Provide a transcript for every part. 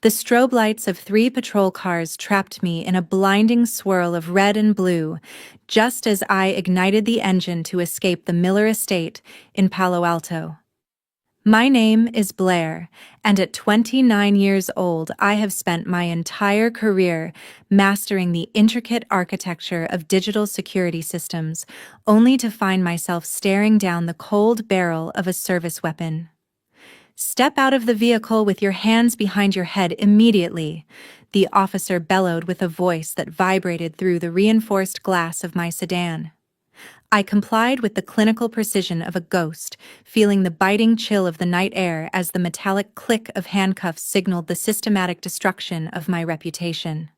The strobe lights of 3 patrol cars trapped me in a blinding swirl of red and blue, just as I ignited the engine to escape the Miller estate in Palo Alto. My name is Blair, and at 29 years old, I have spent my entire career mastering the intricate architecture of digital security systems, only to find myself staring down the cold barrel of a service weapon. "Step out of the vehicle with your hands behind your head immediately," the officer bellowed with a voice that vibrated through the reinforced glass of my sedan. I complied with the clinical precision of a ghost, feeling the biting chill of the night air as the metallic click of handcuffs signaled the systematic destruction of my reputation.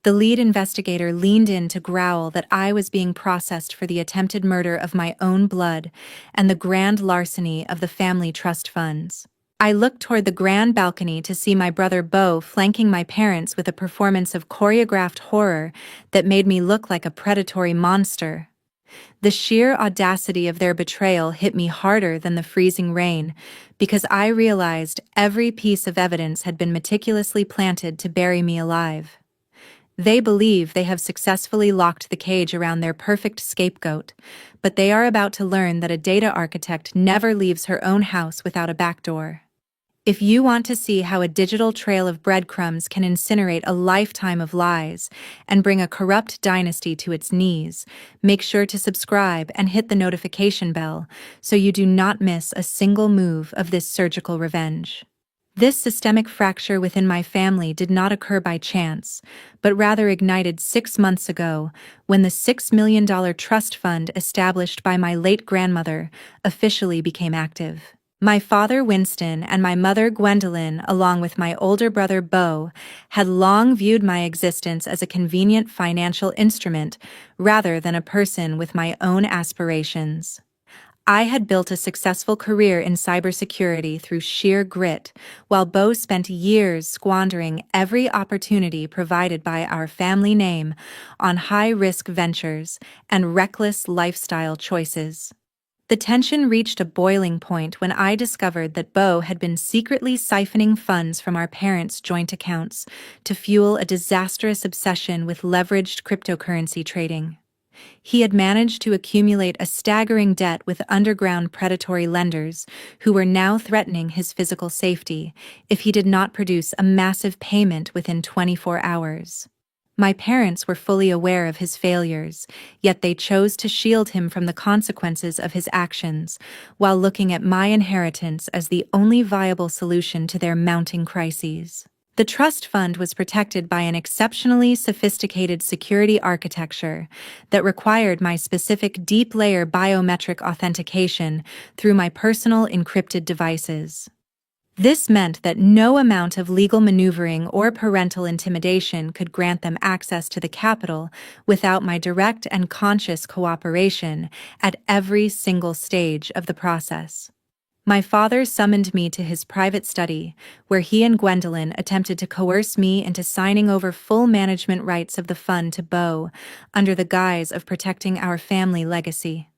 The lead investigator leaned in to growl that I was being processed for the attempted murder of my own blood and the grand larceny of the family trust funds. I looked toward the grand balcony to see my brother Beau flanking my parents with a performance of choreographed horror that made me look like a predatory monster. The sheer audacity of their betrayal hit me harder than the freezing rain, because I realized every piece of evidence had been meticulously planted to bury me alive. They believe they have successfully locked the cage around their perfect scapegoat, but they are about to learn that a data architect never leaves her own house without a backdoor. If you want to see how a digital trail of breadcrumbs can incinerate a lifetime of lies and bring a corrupt dynasty to its knees, make sure to subscribe and hit the notification bell so you do not miss a single move of this surgical revenge. This systemic fracture within my family did not occur by chance, but rather ignited 6 months ago when the $6 million trust fund established by my late grandmother officially became active. My father Winston and my mother Gwendolyn, along with my older brother Beau, had long viewed my existence as a convenient financial instrument rather than a person with my own aspirations. I had built a successful career in cybersecurity through sheer grit, while Beau spent years squandering every opportunity provided by our family name on high-risk ventures and reckless lifestyle choices. The tension reached a boiling point when I discovered that Beau had been secretly siphoning funds from our parents' joint accounts to fuel a disastrous obsession with leveraged cryptocurrency trading. He had managed to accumulate a staggering debt with underground predatory lenders who were now threatening his physical safety if he did not produce a massive payment within 24 hours. My parents were fully aware of his failures, yet they chose to shield him from the consequences of his actions, while looking at my inheritance as the only viable solution to their mounting crises. The trust fund was protected by an exceptionally sophisticated security architecture that required my specific deep-layer biometric authentication through my personal encrypted devices. This meant that no amount of legal maneuvering or parental intimidation could grant them access to the capital without my direct and conscious cooperation at every single stage of the process. My father summoned me to his private study, where he and Gwendolyn attempted to coerce me into signing over full management rights of the fund to Beau, under the guise of protecting our family legacy.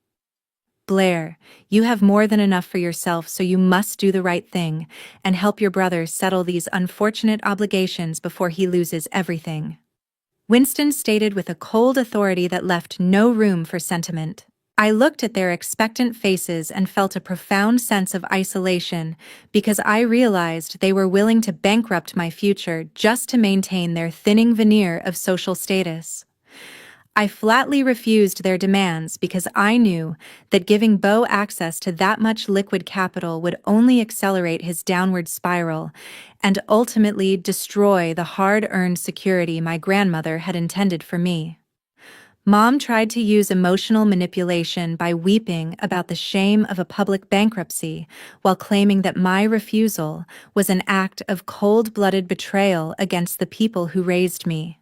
"Blair, you have more than enough for yourself, so you must do the right thing and help your brother settle these unfortunate obligations before he loses everything," Winston stated with a cold authority that left no room for sentiment. I looked at their expectant faces and felt a profound sense of isolation because I realized they were willing to bankrupt my future just to maintain their thinning veneer of social status. I flatly refused their demands because I knew that giving Beau access to that much liquid capital would only accelerate his downward spiral and ultimately destroy the hard-earned security my grandmother had intended for me. Mom tried to use emotional manipulation by weeping about the shame of a public bankruptcy while claiming that my refusal was an act of cold-blooded betrayal against the people who raised me.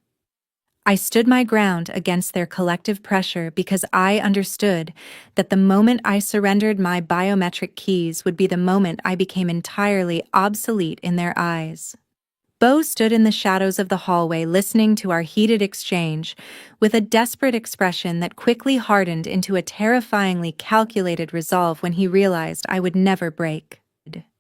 I stood my ground against their collective pressure because I understood that the moment I surrendered my biometric keys would be the moment I became entirely obsolete in their eyes. Beau stood in the shadows of the hallway listening to our heated exchange, with a desperate expression that quickly hardened into a terrifyingly calculated resolve when he realized I would never break.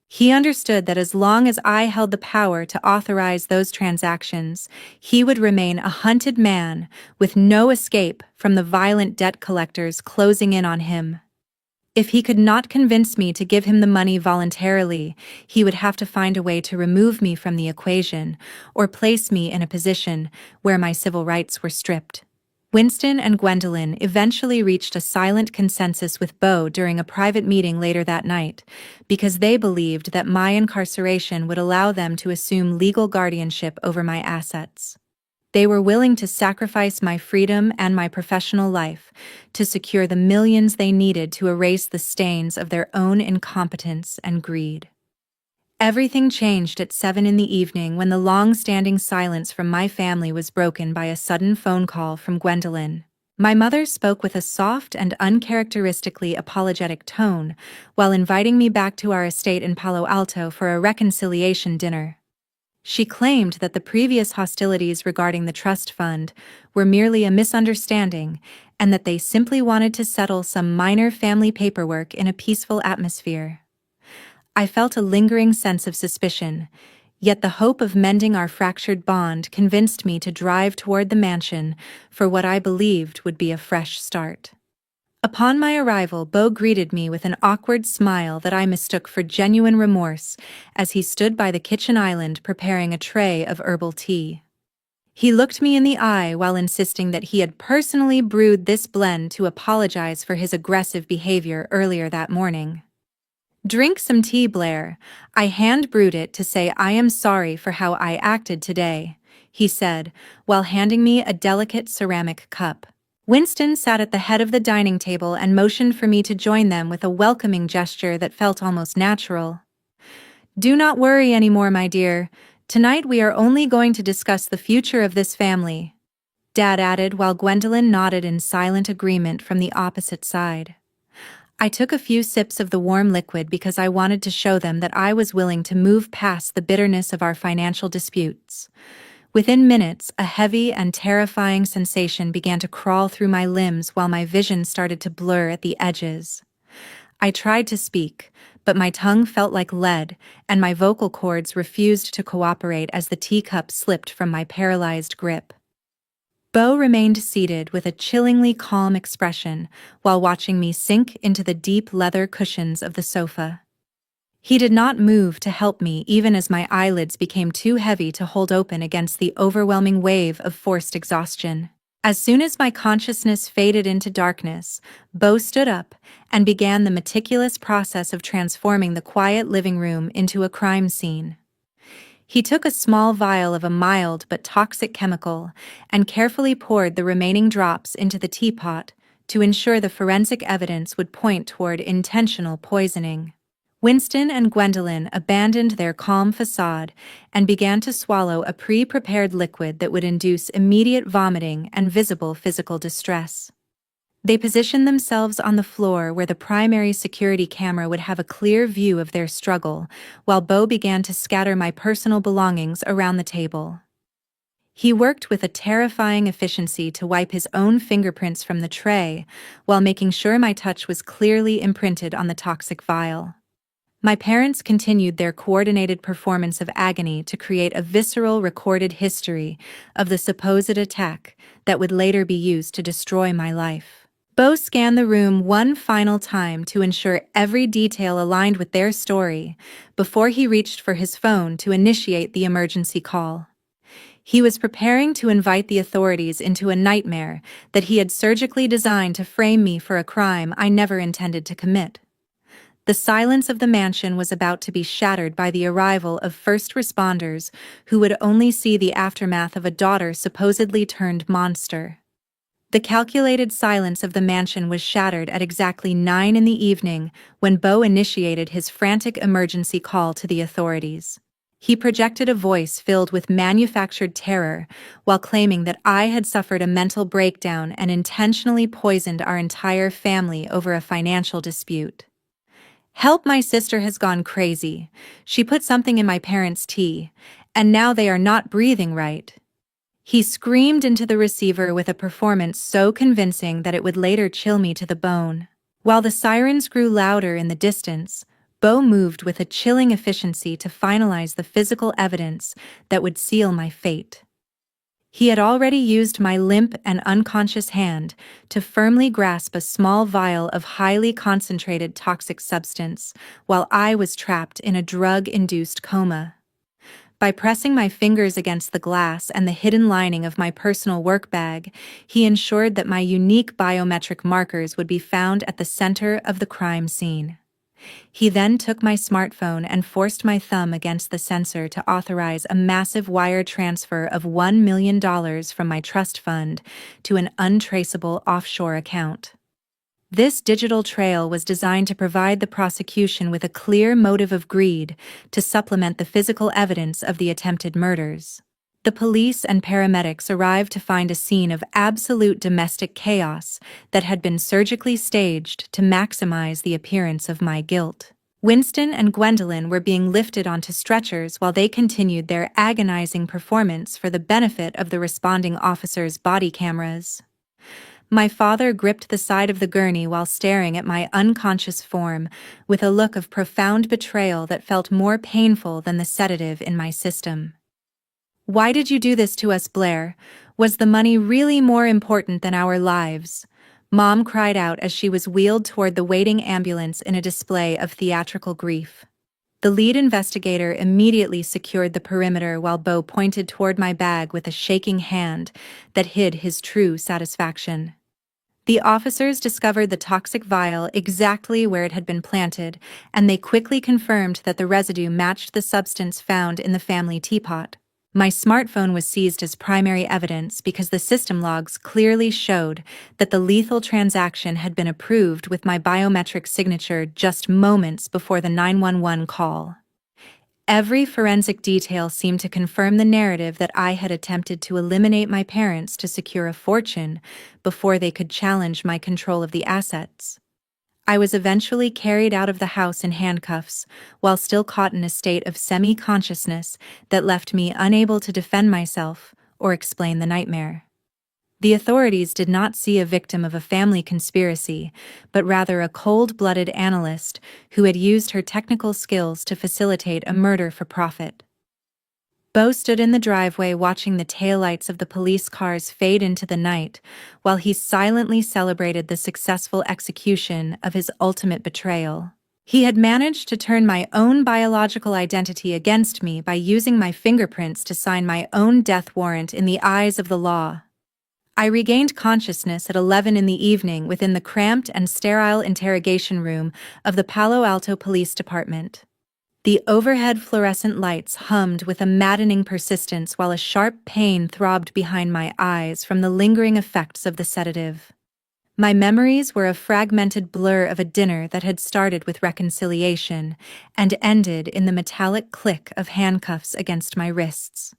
He understood that as long as I held the power to authorize those transactions, he would remain a hunted man with no escape from the violent debt collectors closing in on him. If he could not convince me to give him the money voluntarily, he would have to find a way to remove me from the equation or place me in a position where my civil rights were stripped. Winston and Gwendolyn eventually reached a silent consensus with Beau during a private meeting later that night, because they believed that my incarceration would allow them to assume legal guardianship over my assets. They were willing to sacrifice my freedom and my professional life to secure the millions they needed to erase the stains of their own incompetence and greed. Everything changed at 7 in the evening when the long-standing silence from my family was broken by a sudden phone call from Gwendolyn. My mother spoke with a soft and uncharacteristically apologetic tone while inviting me back to our estate in Palo Alto for a reconciliation dinner. She claimed that the previous hostilities regarding the trust fund were merely a misunderstanding and that they simply wanted to settle some minor family paperwork in a peaceful atmosphere. I felt a lingering sense of suspicion, yet the hope of mending our fractured bond convinced me to drive toward the mansion for what I believed would be a fresh start. Upon my arrival, Beau greeted me with an awkward smile that I mistook for genuine remorse as he stood by the kitchen island preparing a tray of herbal tea. He looked me in the eye while insisting that he had personally brewed this blend to apologize for his aggressive behavior earlier that morning. "Drink some tea, Blair. I hand-brewed it to say I am sorry for how I acted today," he said, while handing me a delicate ceramic cup. Winston sat at the head of the dining table and motioned for me to join them with a welcoming gesture that felt almost natural. "Do not worry anymore, my dear. Tonight we are only going to discuss the future of this family," Dad added while Gwendolyn nodded in silent agreement from the opposite side. I took a few sips of the warm liquid because I wanted to show them that I was willing to move past the bitterness of our financial disputes. Within minutes, a heavy and terrifying sensation began to crawl through my limbs while my vision started to blur at the edges. I tried to speak, but my tongue felt like lead, and my vocal cords refused to cooperate as the teacup slipped from my paralyzed grip. Beau remained seated with a chillingly calm expression while watching me sink into the deep leather cushions of the sofa. He did not move to help me even as my eyelids became too heavy to hold open against the overwhelming wave of forced exhaustion. As soon as my consciousness faded into darkness, Beau stood up and began the meticulous process of transforming the quiet living room into a crime scene. He took a small vial of a mild but toxic chemical and carefully poured the remaining drops into the teapot to ensure the forensic evidence would point toward intentional poisoning. Winston and Gwendolyn abandoned their calm facade and began to swallow a pre-prepared liquid that would induce immediate vomiting and visible physical distress. They positioned themselves on the floor where the primary security camera would have a clear view of their struggle, while Beau began to scatter my personal belongings around the table. He worked with a terrifying efficiency to wipe his own fingerprints from the tray, while making sure my touch was clearly imprinted on the toxic vial. My parents continued their coordinated performance of agony to create a visceral recorded history of the supposed attack that would later be used to destroy my life. Beau scanned the room one final time to ensure every detail aligned with their story before he reached for his phone to initiate the emergency call. He was preparing to invite the authorities into a nightmare that he had surgically designed to frame me for a crime I never intended to commit. The silence of the mansion was about to be shattered by the arrival of first responders who would only see the aftermath of a daughter supposedly turned monster. The calculated silence of the mansion was shattered at exactly 9 in the evening when Beau initiated his frantic emergency call to the authorities. He projected a voice filled with manufactured terror while claiming that I had suffered a mental breakdown and intentionally poisoned our entire family over a financial dispute. "Help, my sister has gone crazy. She put something in my parents' tea, and now they are not breathing right." He screamed into the receiver with a performance so convincing that it would later chill me to the bone. While the sirens grew louder in the distance, Bo moved with a chilling efficiency to finalize the physical evidence that would seal my fate. He had already used my limp and unconscious hand to firmly grasp a small vial of highly concentrated toxic substance while I was trapped in a drug-induced coma. By pressing my fingers against the glass and the hidden lining of my personal work bag, he ensured that my unique biometric markers would be found at the center of the crime scene. He then took my smartphone and forced my thumb against the sensor to authorize a massive wire transfer of $1 million from my trust fund to an untraceable offshore account. This digital trail was designed to provide the prosecution with a clear motive of greed to supplement the physical evidence of the attempted murders. The police and paramedics arrived to find a scene of absolute domestic chaos that had been surgically staged to maximize the appearance of my guilt. Winston and Gwendolyn were being lifted onto stretchers while they continued their agonizing performance for the benefit of the responding officers' body cameras. My father gripped the side of the gurney while staring at my unconscious form with a look of profound betrayal that felt more painful than the sedative in my system. "Why did you do this to us, Blair? Was the money really more important than our lives?" Mom cried out as she was wheeled toward the waiting ambulance in a display of theatrical grief. The lead investigator immediately secured the perimeter while Bo pointed toward my bag with a shaking hand that hid his true satisfaction. The officers discovered the toxic vial exactly where it had been planted, and they quickly confirmed that the residue matched the substance found in the family teapot. My smartphone was seized as primary evidence because the system logs clearly showed that the lethal transaction had been approved with my biometric signature just moments before the 911 call. Every forensic detail seemed to confirm the narrative that I had attempted to eliminate my parents to secure a fortune before they could challenge my control of the assets. I was eventually carried out of the house in handcuffs, while still caught in a state of semi-consciousness that left me unable to defend myself or explain the nightmare. The authorities did not see a victim of a family conspiracy, but rather a cold-blooded analyst who had used her technical skills to facilitate a murder for profit. Bo stood in the driveway watching the taillights of the police cars fade into the night, while he silently celebrated the successful execution of his ultimate betrayal. He had managed to turn my own biological identity against me by using my fingerprints to sign my own death warrant in the eyes of the law. I regained consciousness at 11 in the evening within the cramped and sterile interrogation room of the Palo Alto Police Department. The overhead fluorescent lights hummed with a maddening persistence while a sharp pain throbbed behind my eyes from the lingering effects of the sedative. My memories were a fragmented blur of a dinner that had started with reconciliation and ended in the metallic click of handcuffs against my wrists.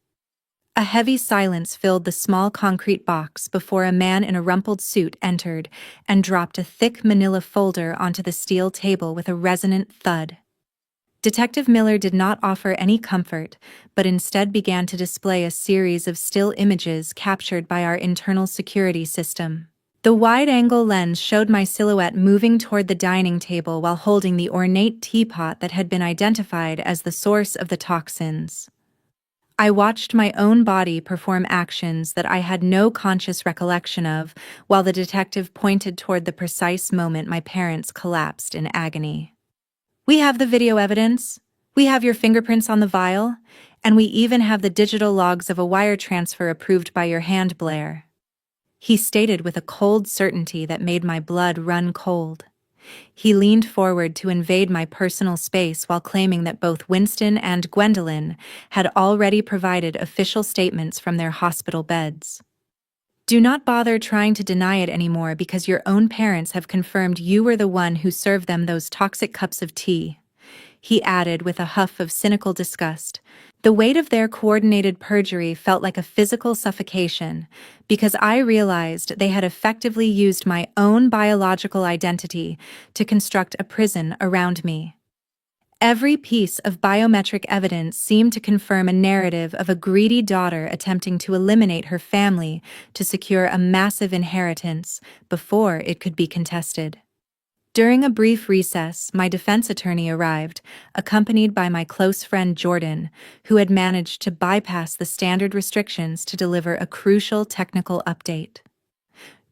A heavy silence filled the small concrete box before a man in a rumpled suit entered and dropped a thick manila folder onto the steel table with a resonant thud. Detective Miller did not offer any comfort, but instead began to display a series of still images captured by our internal security system. The wide-angle lens showed my silhouette moving toward the dining table while holding the ornate teapot that had been identified as the source of the toxins. I watched my own body perform actions that I had no conscious recollection of, while the detective pointed toward the precise moment my parents collapsed in agony. "We have the video evidence, we have your fingerprints on the vial, and we even have the digital logs of a wire transfer approved by your hand, Blair," he stated with a cold certainty that made my blood run cold. He leaned forward to invade my personal space while claiming that both Winston and Gwendolyn had already provided official statements from their hospital beds. "Do not bother trying to deny it anymore because your own parents have confirmed you were the one who served them those toxic cups of tea," he added with a huff of cynical disgust. The weight of their coordinated perjury felt like a physical suffocation, because I realized they had effectively used my own biological identity to construct a prison around me. Every piece of biometric evidence seemed to confirm a narrative of a greedy daughter attempting to eliminate her family to secure a massive inheritance before it could be contested. During a brief recess, my defense attorney arrived, accompanied by my close friend Jordan, who had managed to bypass the standard restrictions to deliver a crucial technical update.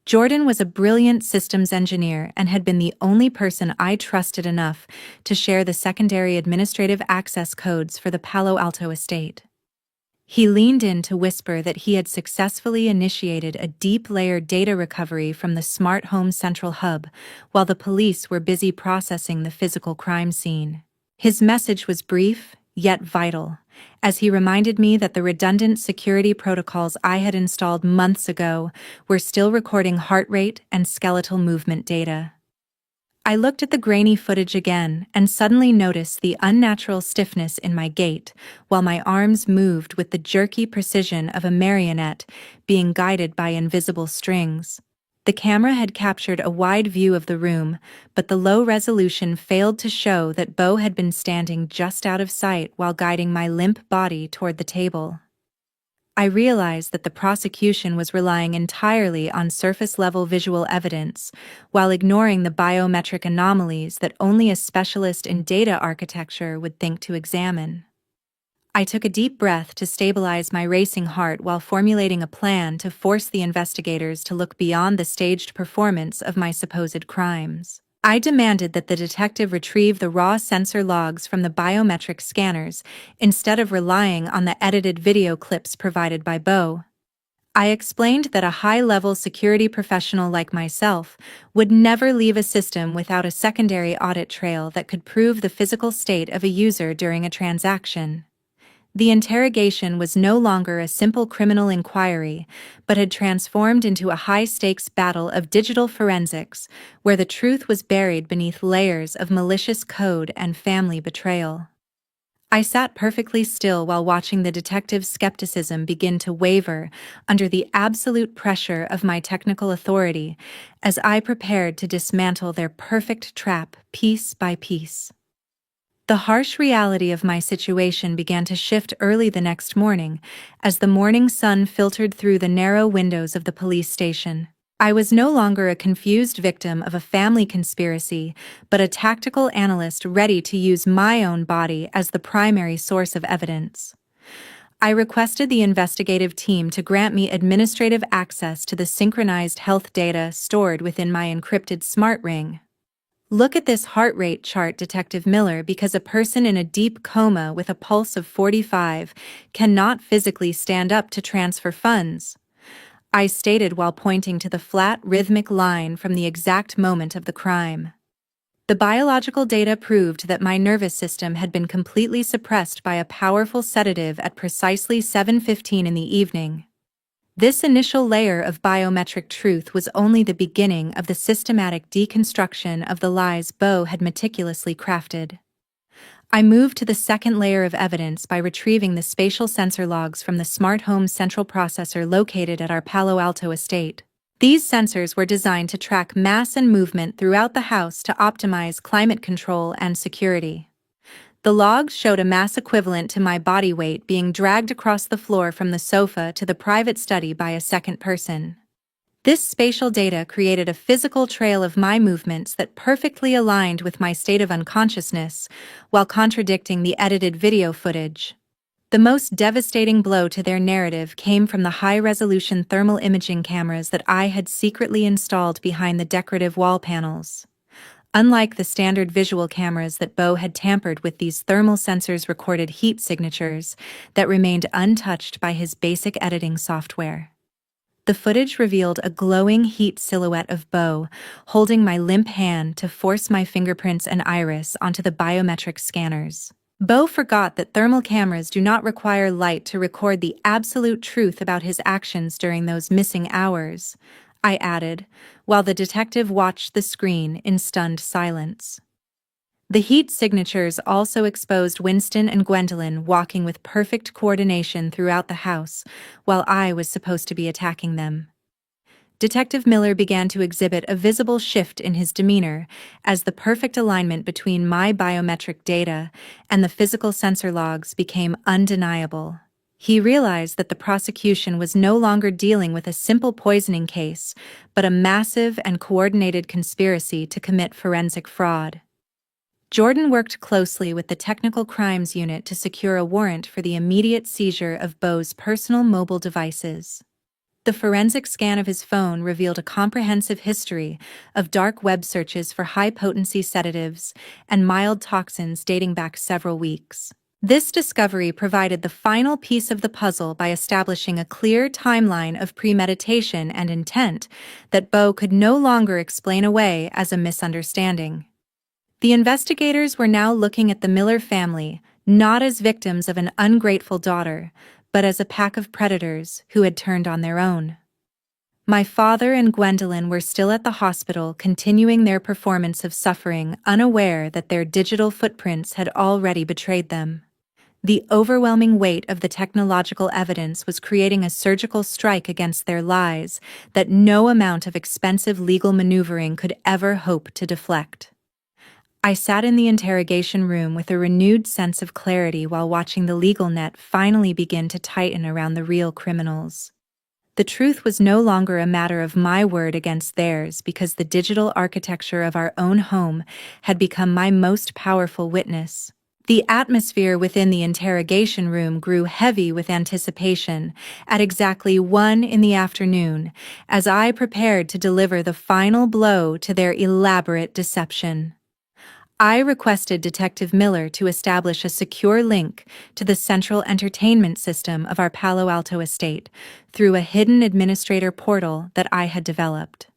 Jordan was a brilliant systems engineer and had been the only person I trusted enough to share the secondary administrative access codes for the Palo Alto estate. He leaned in to whisper that he had successfully initiated a deep-layered data recovery from the Smart Home Central Hub, while the police were busy processing the physical crime scene. His message was brief, yet vital, as he reminded me that the redundant security protocols I had installed months ago were still recording heart rate and skeletal movement data. I looked at the grainy footage again and suddenly noticed the unnatural stiffness in my gait, while my arms moved with the jerky precision of a marionette being guided by invisible strings. The camera had captured a wide view of the room, but the low resolution failed to show that Bo had been standing just out of sight while guiding my limp body toward the table. I realized that the prosecution was relying entirely on surface-level visual evidence, while ignoring the biometric anomalies that only a specialist in data architecture would think to examine. I took a deep breath to stabilize my racing heart while formulating a plan to force the investigators to look beyond the staged performance of my supposed crimes. I demanded that the detective retrieve the raw sensor logs from the biometric scanners instead of relying on the edited video clips provided by Bo. I explained that a high-level security professional like myself would never leave a system without a secondary audit trail that could prove the physical state of a user during a transaction. The interrogation was no longer a simple criminal inquiry, but had transformed into a high-stakes battle of digital forensics, where the truth was buried beneath layers of malicious code and family betrayal. I sat perfectly still while watching the detective's skepticism begin to waver under the absolute pressure of my technical authority as I prepared to dismantle their perfect trap piece by piece. The harsh reality of my situation began to shift early the next morning, as the morning sun filtered through the narrow windows of the police station. I was no longer a confused victim of a family conspiracy, but a tactical analyst ready to use my own body as the primary source of evidence. I requested the investigative team to grant me administrative access to the synchronized health data stored within my encrypted smart ring. Look at this heart rate chart, Detective Miller, because a person in a deep coma with a pulse of 45 cannot physically stand up to transfer funds, I stated while pointing to the flat, rhythmic line from the exact moment of the crime. The biological data proved that my nervous system had been completely suppressed by a powerful sedative at precisely 7:15 in the evening. This initial layer of biometric truth was only the beginning of the systematic deconstruction of the lies Bo had meticulously crafted. I moved to the second layer of evidence by retrieving the spatial sensor logs from the Smart Home Central Processor located at our Palo Alto estate. These sensors were designed to track mass and movement throughout the house to optimize climate control and security. The logs showed a mass equivalent to my body weight being dragged across the floor from the sofa to the private study by a second person. This spatial data created a physical trail of my movements that perfectly aligned with my state of unconsciousness, while contradicting the edited video footage. The most devastating blow to their narrative came from the high-resolution thermal imaging cameras that I had secretly installed behind the decorative wall panels. Unlike the standard visual cameras that Bo had tampered with, these thermal sensors recorded heat signatures that remained untouched by his basic editing software. The footage revealed a glowing heat silhouette of Bo, holding my limp hand to force my fingerprints and iris onto the biometric scanners. Bo forgot that thermal cameras do not require light to record the absolute truth about his actions during those missing hours, I added, while the detective watched the screen in stunned silence. The heat signatures also exposed Winston and Gwendolyn walking with perfect coordination throughout the house, while I was supposed to be attacking them. Detective Miller began to exhibit a visible shift in his demeanor as the perfect alignment between my biometric data and the physical sensor logs became undeniable. He realized that the prosecution was no longer dealing with a simple poisoning case, but a massive and coordinated conspiracy to commit forensic fraud. Jordan worked closely with the Technical Crimes Unit to secure a warrant for the immediate seizure of Beau's personal mobile devices. The forensic scan of his phone revealed a comprehensive history of dark web searches for high-potency sedatives and mild toxins dating back several weeks. This discovery provided the final piece of the puzzle by establishing a clear timeline of premeditation and intent that Beau could no longer explain away as a misunderstanding. The investigators were now looking at the Miller family, not as victims of an ungrateful daughter, but as a pack of predators who had turned on their own. My father and Gwendolyn were still at the hospital, continuing their performance of suffering, unaware that their digital footprints had already betrayed them. The overwhelming weight of the technological evidence was creating a surgical strike against their lies that no amount of expensive legal maneuvering could ever hope to deflect. I sat in the interrogation room with a renewed sense of clarity while watching the legal net finally begin to tighten around the real criminals. The truth was no longer a matter of my word against theirs, because the digital architecture of our own home had become my most powerful witness. The atmosphere within the interrogation room grew heavy with anticipation at exactly 1 p.m, as I prepared to deliver the final blow to their elaborate deception. I requested Detective Miller to establish a secure link to the central entertainment system of our Palo Alto estate through a hidden administrator portal that I had developed.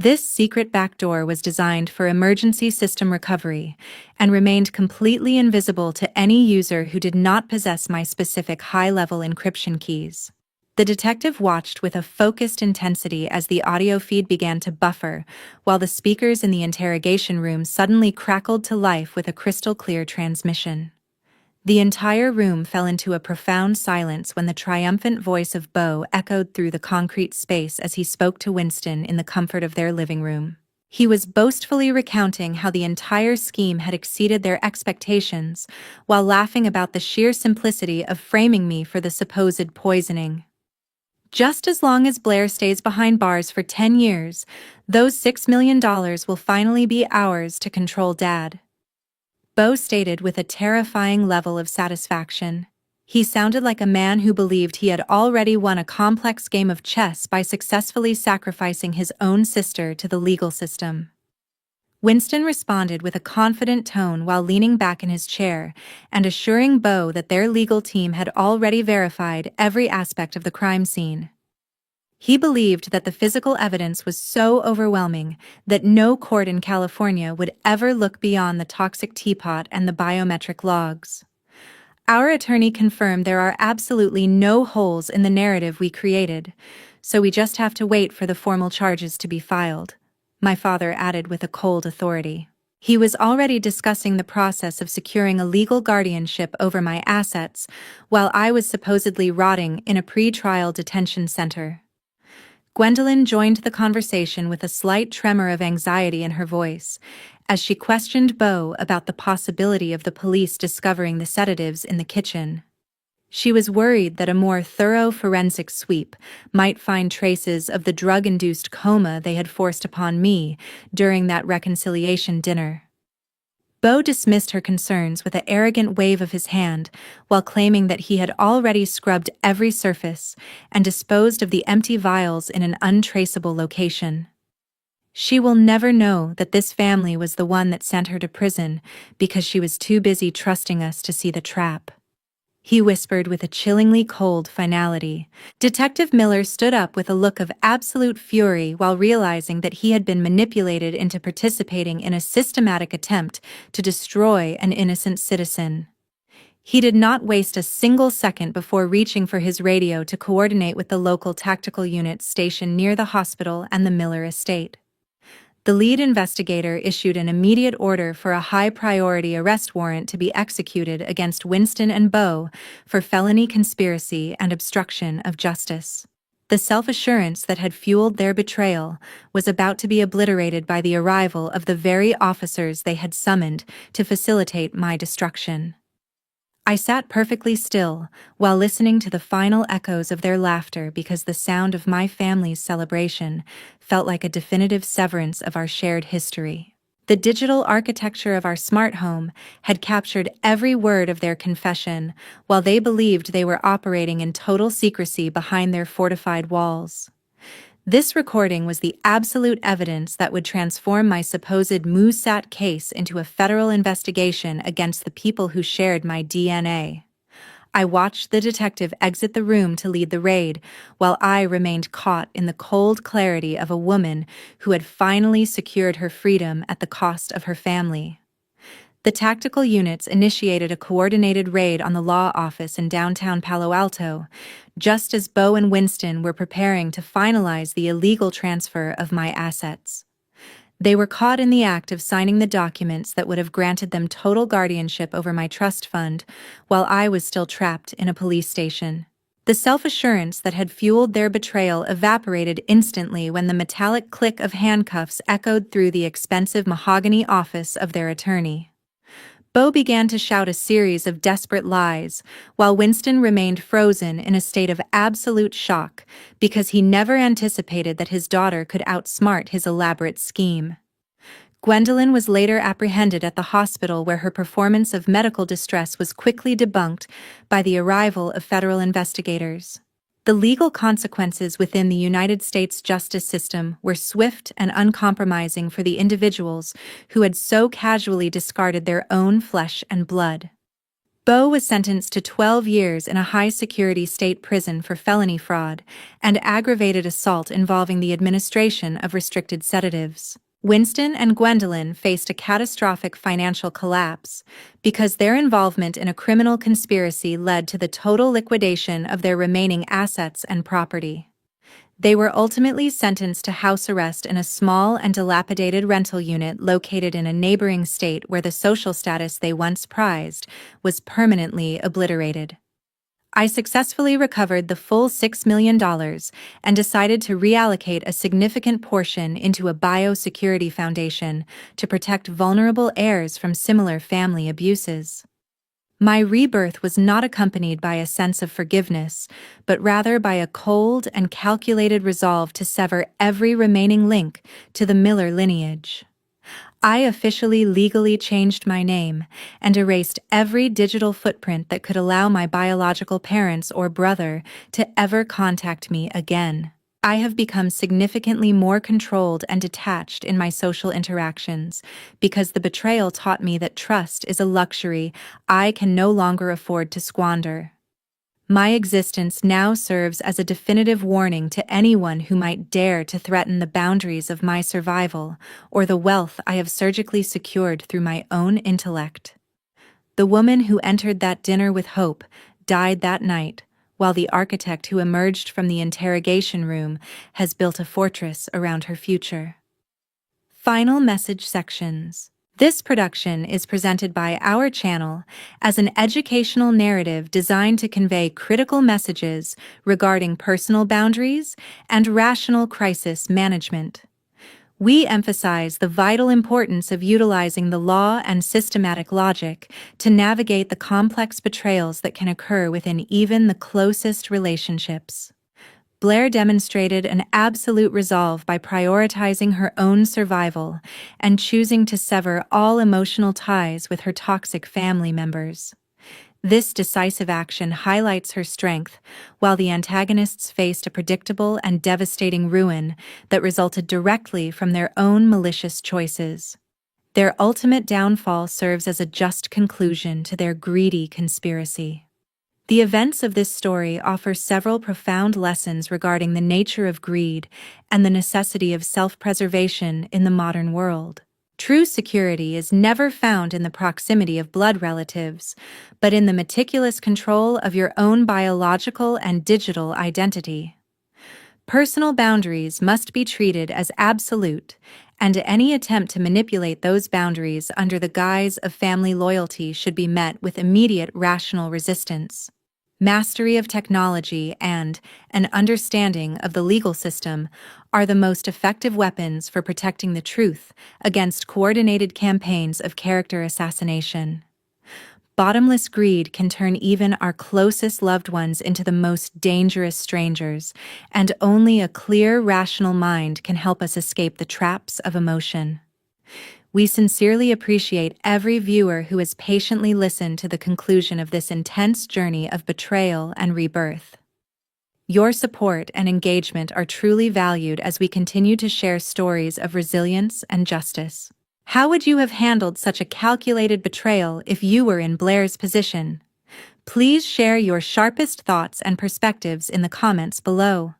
This secret backdoor was designed for emergency system recovery and remained completely invisible to any user who did not possess my specific high-level encryption keys. The detective watched with a focused intensity as the audio feed began to buffer, while the speakers in the interrogation room suddenly crackled to life with a crystal-clear transmission. The entire room fell into a profound silence when the triumphant voice of Beau echoed through the concrete space as he spoke to Winston in the comfort of their living room. He was boastfully recounting how the entire scheme had exceeded their expectations, while laughing about the sheer simplicity of framing me for the supposed poisoning. Just as long as Blair stays behind bars for 10 years, those $6 million will finally be ours to control Dad. Beau stated with a terrifying level of satisfaction. He sounded like a man who believed he had already won a complex game of chess by successfully sacrificing his own sister to the legal system. Winston responded with a confident tone while leaning back in his chair and assuring Beau that their legal team had already verified every aspect of the crime scene. He believed that the physical evidence was so overwhelming that no court in California would ever look beyond the toxic teapot and the biometric logs. Our attorney confirmed there are absolutely no holes in the narrative we created, so we just have to wait for the formal charges to be filed, my father added with a cold authority. He was already discussing the process of securing a legal guardianship over my assets, while I was supposedly rotting in a pre-trial detention center. Gwendolyn joined the conversation with a slight tremor of anxiety in her voice, as she questioned Beau about the possibility of the police discovering the sedatives in the kitchen. She was worried that a more thorough forensic sweep might find traces of the drug-induced coma they had forced upon me during that reconciliation dinner. Beau dismissed her concerns with an arrogant wave of his hand, while claiming that he had already scrubbed every surface and disposed of the empty vials in an untraceable location. She will never know that this family was the one that sent her to prison because she was too busy trusting us to see the trap, he whispered with a chillingly cold finality. Detective Miller stood up with a look of absolute fury while realizing that he had been manipulated into participating in a systematic attempt to destroy an innocent citizen. He did not waste a single second before reaching for his radio to coordinate with the local tactical units stationed near the hospital and the Miller estate. The lead investigator issued an immediate order for a high-priority arrest warrant to be executed against Winston and Beau for felony conspiracy and obstruction of justice. The self-assurance that had fueled their betrayal was about to be obliterated by the arrival of the very officers they had summoned to facilitate my destruction. I sat perfectly still while listening to the final echoes of their laughter because the sound of my family's celebration felt like a definitive severance of our shared history. The digital architecture of our smart home had captured every word of their confession, while they believed they were operating in total secrecy behind their fortified walls. This recording was the absolute evidence that would transform my supposed Moosat case into a federal investigation against the people who shared my DNA. I watched the detective exit the room to lead the raid, while I remained caught in the cold clarity of a woman who had finally secured her freedom at the cost of her family. The tactical units initiated a coordinated raid on the law office in downtown Palo Alto, just as Bo and Winston were preparing to finalize the illegal transfer of my assets. They were caught in the act of signing the documents that would have granted them total guardianship over my trust fund, while I was still trapped in a police station. The self-assurance that had fueled their betrayal evaporated instantly when the metallic click of handcuffs echoed through the expensive mahogany office of their attorney. Bo began to shout a series of desperate lies, while Winston remained frozen in a state of absolute shock because he never anticipated that his daughter could outsmart his elaborate scheme. Gwendolyn was later apprehended at the hospital where her performance of medical distress was quickly debunked by the arrival of federal investigators. The legal consequences within the United States justice system were swift and uncompromising for the individuals who had so casually discarded their own flesh and blood. Bo was sentenced to 12 years in a high-security state prison for felony fraud and aggravated assault involving the administration of restricted sedatives. Winston and Gwendolyn faced a catastrophic financial collapse because their involvement in a criminal conspiracy led to the total liquidation of their remaining assets and property. They were ultimately sentenced to house arrest in a small and dilapidated rental unit located in a neighboring state where the social status they once prized was permanently obliterated. I successfully recovered the full $6 million and decided to reallocate a significant portion into a biosecurity foundation to protect vulnerable heirs from similar family abuses. My rebirth was not accompanied by a sense of forgiveness, but rather by a cold and calculated resolve to sever every remaining link to the Miller lineage. I officially legally changed my name and erased every digital footprint that could allow my biological parents or brother to ever contact me again. I have become significantly more controlled and detached in my social interactions because the betrayal taught me that trust is a luxury I can no longer afford to squander. My existence now serves as a definitive warning to anyone who might dare to threaten the boundaries of my survival or the wealth I have surgically secured through my own intellect. The woman who entered that dinner with hope died that night, while the architect who emerged from the interrogation room has built a fortress around her future. Final message sections. This production is presented by our channel as an educational narrative designed to convey critical messages regarding personal boundaries and rational crisis management. We emphasize the vital importance of utilizing the law and systematic logic to navigate the complex betrayals that can occur within even the closest relationships. Blair demonstrated an absolute resolve by prioritizing her own survival and choosing to sever all emotional ties with her toxic family members. This decisive action highlights her strength, while the antagonists faced a predictable and devastating ruin that resulted directly from their own malicious choices. Their ultimate downfall serves as a just conclusion to their greedy conspiracy. The events of this story offer several profound lessons regarding the nature of greed and the necessity of self-preservation in the modern world. True security is never found in the proximity of blood relatives, but in the meticulous control of your own biological and digital identity. Personal boundaries must be treated as absolute, and any attempt to manipulate those boundaries under the guise of family loyalty should be met with immediate rational resistance. Mastery of technology and an understanding of the legal system are the most effective weapons for protecting the truth against coordinated campaigns of character assassination. Bottomless greed can turn even our closest loved ones into the most dangerous strangers, and only a clear, rational mind can help us escape the traps of emotion. We sincerely appreciate every viewer who has patiently listened to the conclusion of this intense journey of betrayal and rebirth. Your support and engagement are truly valued as we continue to share stories of resilience and justice. How would you have handled such a calculated betrayal if you were in Blair's position? Please share your sharpest thoughts and perspectives in the comments below.